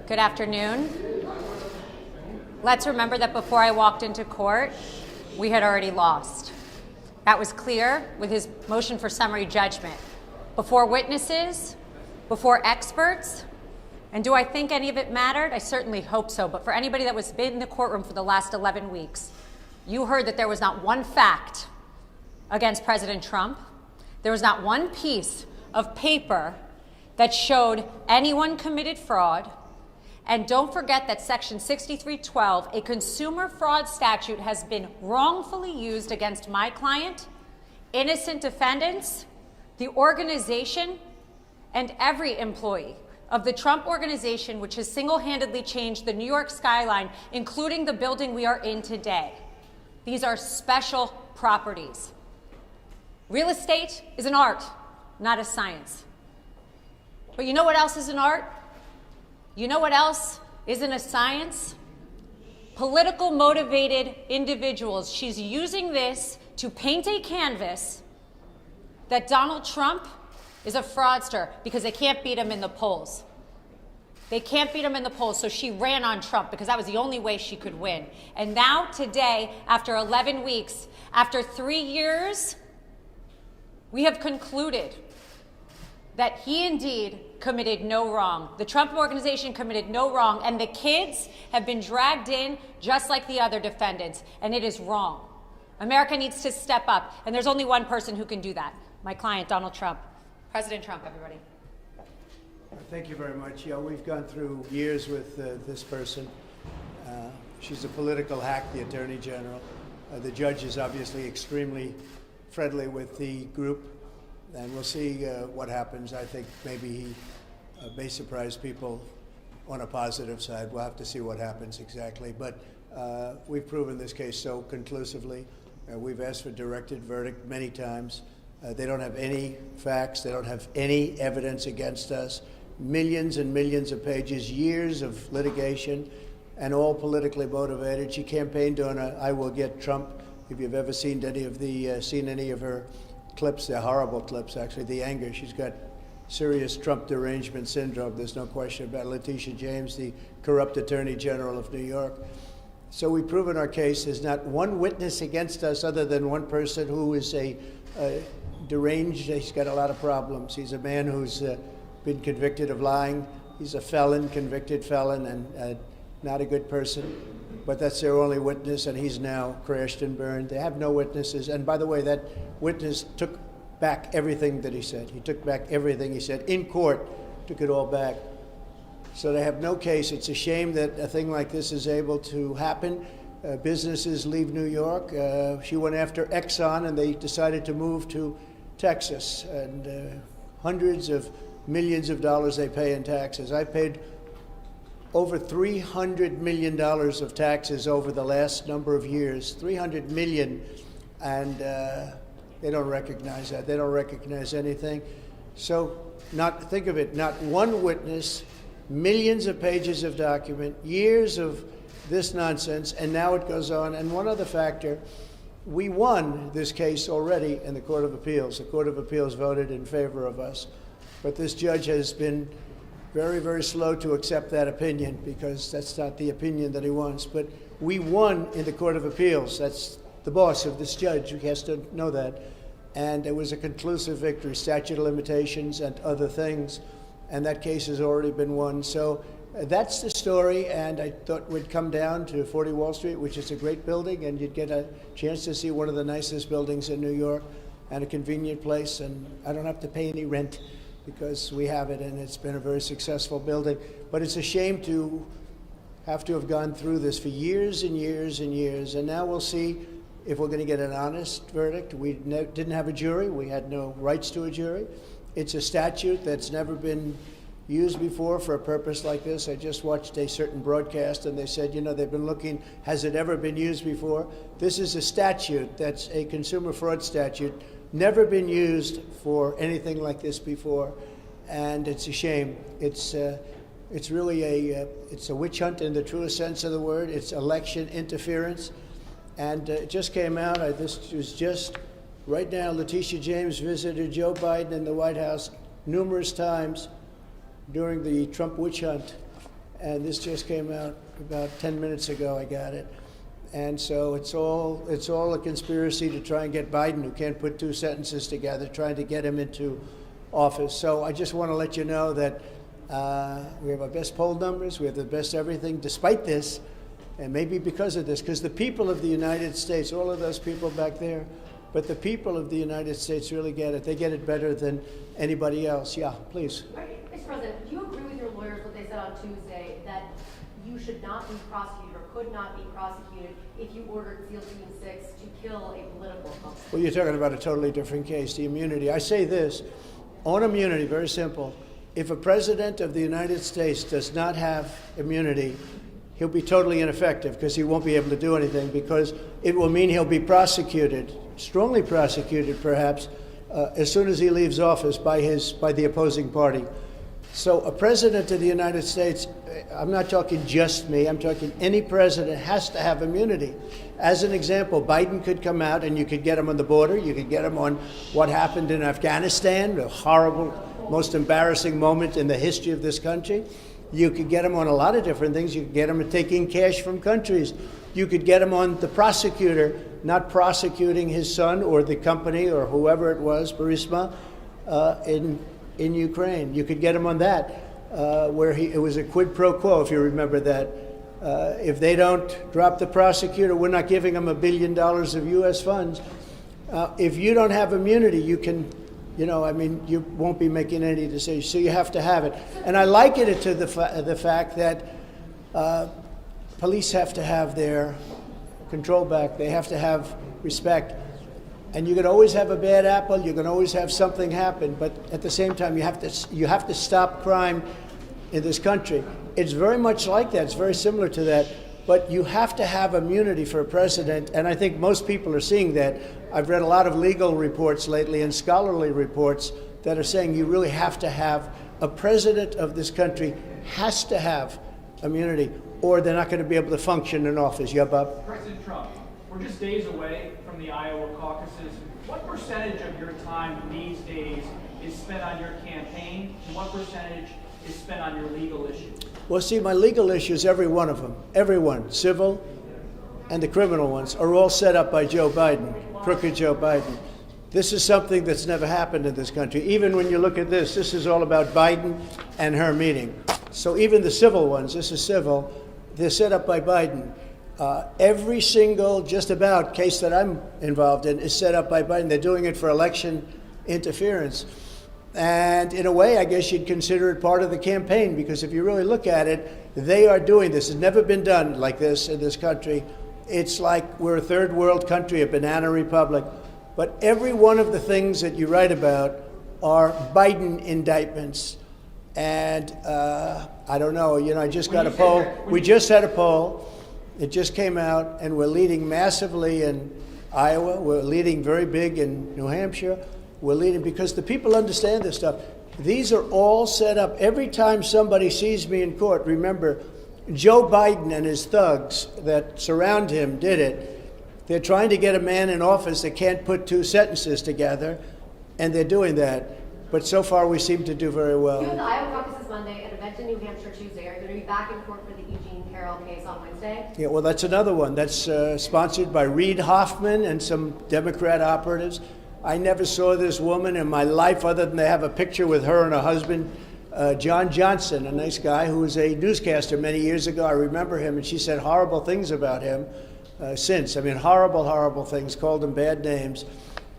Good afternoon. Let's remember that before I walked into court, we had already lost. That was clear with his motion for summary judgment. Before witnesses, before experts, and do I think any of it mattered? I certainly hope so, but for anybody that was in the courtroom for the last 11 weeks, you heard that there was not one fact against President Trump. There was not one piece of paper that showed anyone committed fraud. And don't forget that Section 6312, a consumer fraud statute, has been wrongfully used against my client, innocent defendants, the organization, and every employee of the Trump organization, which has single-handedly changed the New York skyline, including the building we are in today. These are special properties. Real estate is an art, not a science. But you know what else is an art? You know what else isn't a science? Political motivated individuals. She's using this to paint a canvas that Donald Trump is a fraudster because they can't beat him in the polls. They can't beat him in the polls, so she ran on Trump because that was the only way she could win. And now today, after 11 weeks, after 3 years, we have concluded that he indeed committed no wrong. The Trump organization committed no wrong, and the kids have been dragged in just like the other defendants, and it is wrong. America needs to step up, and there's only one person who can do that. My client, Donald Trump. President Trump, everybody. Thank you very much. Yeah, we've gone through years with this person. She's a political hack, the Attorney General. The judge is obviously extremely friendly with the group. And we'll see what happens. I think maybe he may surprise people on a positive side. We'll have to see what happens exactly. But we've proven this case so conclusively. We've asked for directed verdict many times. They don't have any facts. They don't have any evidence against us. Millions and millions of pages, years of litigation, and all politically motivated. She campaigned on a "I will get Trump." If you've ever seen any of her clips, they're horrible clips, actually. The anger, she's got serious Trump derangement syndrome. There's no question about it. Letitia James, the corrupt Attorney General of New York. So we've proven our case. There's not one witness against us other than one person who is a deranged. He's got a lot of problems. He's a man who's been convicted of lying. He's a felon, convicted felon, and not a good person. But that's their only witness, and he's now crashed and burned. They have no witnesses. And by the way, that witness took back everything that he said. He took back everything he said in court, took it all back. So they have no case. It's a shame that a thing like this is able to happen. Businesses leave New York. She went after Exxon, and they decided to move to Texas. And hundreds of millions of dollars they pay in taxes. I paid over $300 million of taxes over the last number of years, $300 million, and they don't recognize that. They don't recognize anything. So think of it, not one witness, millions of pages of document, years of this nonsense, and now it goes on. And one other factor, we won this case already in the Court of Appeals. The Court of Appeals voted in favor of us, but this judge has been very, very slow to accept that opinion because that's not the opinion that he wants. But we won in the Court of Appeals. That's the boss of this judge. He has to know that. And it was a conclusive victory, statute of limitations and other things. And that case has already been won. So that's the story. And I thought we'd come down to 40 Wall Street, which is a great building, and you'd get a chance to see one of the nicest buildings in New York and a convenient place. And I don't have to pay any rent, because we have it, and it's been a very successful building. But it's a shame to have gone through this for years and years and years. And now we'll see if we're going to get an honest verdict. We didn't have a jury. We had no rights to a jury. It's a statute that's never been used before for a purpose like this. I just watched a certain broadcast, and they said, they've been looking, has it ever been used before? This is a statute that's a consumer fraud statute, never been used for anything like this before, and it's a shame. It's really it's a witch hunt in the truest sense of the word. It's election interference, and it just came out. This was just right now. Letitia James visited Joe Biden in the White House numerous times during the Trump witch hunt, and this just came out about 10 minutes ago. I got it. And so it's all a conspiracy to try and get Biden, who can't put two sentences together, trying to get him into office. So I just want to let you know that we have our best poll numbers, we have the best everything, despite this, and maybe because of this, because the people of the United States, all of those people back there, but the people of the United States really get it. They get it better than anybody else. Yeah, please. Mr. President, do you agree with your lawyers what they said on Tuesday, that you should not be prosecuted or could not be prosecuted if you ordered SEAL Team 6 to kill a political opponent? Well, you're talking about a totally different case, the immunity. I say this, on immunity, very simple. If a president of the United States does not have immunity, he'll be totally ineffective because he won't be able to do anything, because it will mean he'll be prosecuted, strongly prosecuted perhaps, as soon as he leaves office by the opposing party. So a president of the United States, I'm not talking just me, I'm talking any president has to have immunity. As an example, Biden could come out and you could get him on the border, you could get him on what happened in Afghanistan, a horrible, most embarrassing moment in the history of this country. You could get him on a lot of different things. You could get him taking cash from countries. You could get him on the prosecutor not prosecuting his son or the company or whoever it was, Burisma, in Ukraine. You could get him on that, where it was a quid pro quo, if you remember that. If they don't drop the prosecutor, we're not giving them $1 billion of U.S. funds. If you don't have immunity, you can, you won't be making any decisions. So you have to have it. And I liken it to the fact that police have to have their control back. They have to have respect. And you can always have a bad apple. You can always have something happen. But at the same time, you have to stop crime in this country. It's very much like that. It's very similar to that. But you have to have immunity for a president, and I think most people are seeing that. I've read a lot of legal reports lately and scholarly reports that are saying you really have to have, a president of this country has to have immunity, or they're not going to be able to function in office. Yeah, Bob? President Trump, we're just days away from the Iowa caucuses. What percentage of your time these days is spent on your campaign, and what percentage is spent on your legal issues? Well, see, my legal issues, every one of them, everyone, civil and the criminal ones, are all set up by Joe Biden, crooked Joe Biden. This is something that's never happened in this country. Even when you look at this is all about Biden and her meeting. So even the civil ones, this is civil, they're set up by Biden. Every single, just about, case that I'm involved in is set up by Biden. They're doing it for election interference. And in a way, I guess you'd consider it part of the campaign, because if you really look at it, they are doing this. It's never been done like this in this country. It's like we're a third world country, a banana republic. But every one of the things that you write about are Biden indictments. And I don't know, I just got a poll. We just had a poll. It just came out, and we're leading massively in Iowa. We're leading very big in New Hampshire. We're leading because the people understand this stuff. These are all set up. Every time somebody sees me in court, remember, Joe Biden and his thugs that surround him did it. They're trying to get a man in office that can't put two sentences together, and they're doing that. But so far, we seem to do very well. You have the Iowa caucuses Monday, an event in New Hampshire Tuesday. Are you going to be back in court for the Eugene Carroll case on Wednesday? Yeah, well, that's another one. That's sponsored by Reid Hoffman and some Democrat operatives. I never saw this woman in my life other than they have a picture with her and her husband, John Johnson, a nice guy who was a newscaster many years ago. I remember him, and she said horrible things about him since. I mean, horrible, horrible things, called him bad names.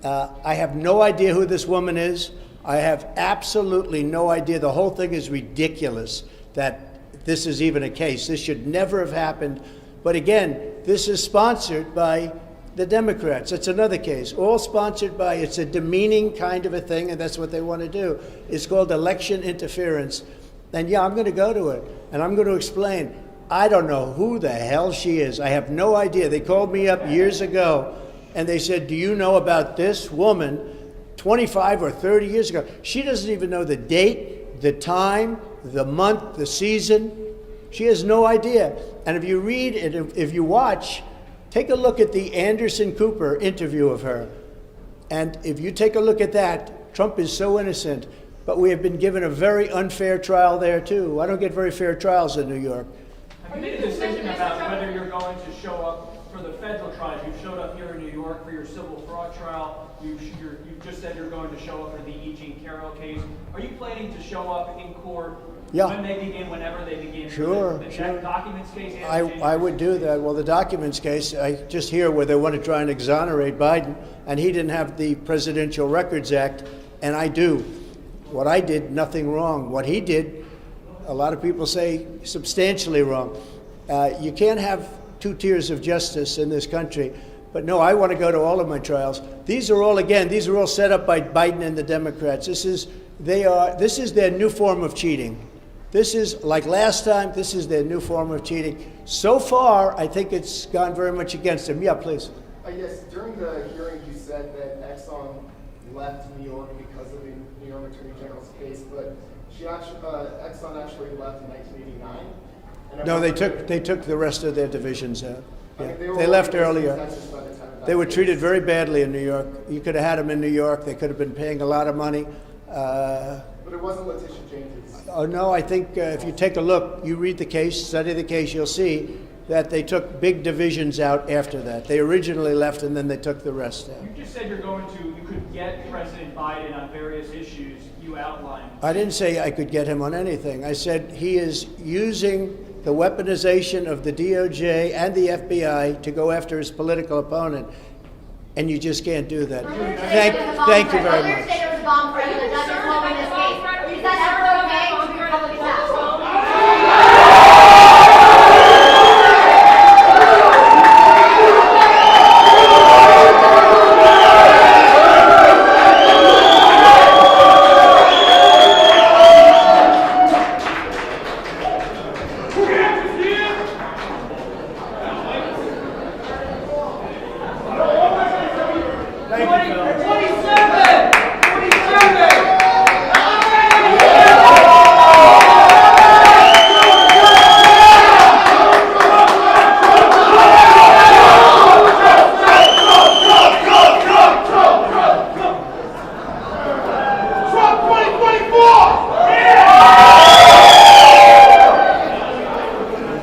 I have no idea who this woman is. I have absolutely no idea. The whole thing is ridiculous that this is even a case. This should never have happened. But again, this is sponsored by the Democrats. It's another case, all sponsored by, it's a demeaning kind of a thing, and that's what they want to do. It's called election interference. And yeah, I'm going to go to it, and I'm going to explain. I don't know who the hell she is. I have no idea. They called me up years ago, and they said, do you know about this woman 25 or 30 years ago? She doesn't even know the date, the time, the month, the season. She has no idea. And if you read it, if you watch, take a look at the Anderson Cooper interview of her. And if you take a look at that, Trump is so innocent. but we have been given a very unfair trial there too. I don't get very fair trials in New York. Have you made a decision about whether you're going to show up for the federal trials? You've showed up here in New York for your civil fraud trial. You've just said you're going to show up for the E. Jean Carroll case. Are you planning to show up in court Yeah. when they begin, whenever they begin? Sure, the sure. documents case? And I would do that. Well, the documents case, I just hear where they want to try and exonerate Biden, and he didn't have the Presidential Records Act, and I do. What I did, nothing wrong. What he did, a lot of people say substantially wrong. You can't have two tiers of justice in this country. But no, I want to go to all of my trials. These are all set up by Biden and the Democrats. This is their new form of cheating. This is, like last time, this is their new form of cheating. So far, I think it's gone very much against them. Yeah, please. Yes, during the hearing, you said that Exxon left New York because of the New York Attorney General's case, but Exxon actually left in 1989. And No, they took the rest of their divisions out. I Yeah. mean, they were They left already in earlier. Texas by the time of They that were case. treated very badly in New York. You could have had them in New York. They could have been paying a lot of money. But it wasn't Letitia James's. Oh, no, I think if you take a look, you read the case, study the case, you'll see that they took big divisions out after that. They originally left and then they took the rest out. You just said you could get President Biden on various issues you outlined. I didn't say I could get him on anything. I said he is using the weaponization of the DOJ and the FBI to go after his political opponent, and you just can't do that. Thank you very Earlier much. today there was a bomb threat, and the judge is in this case. Is that ever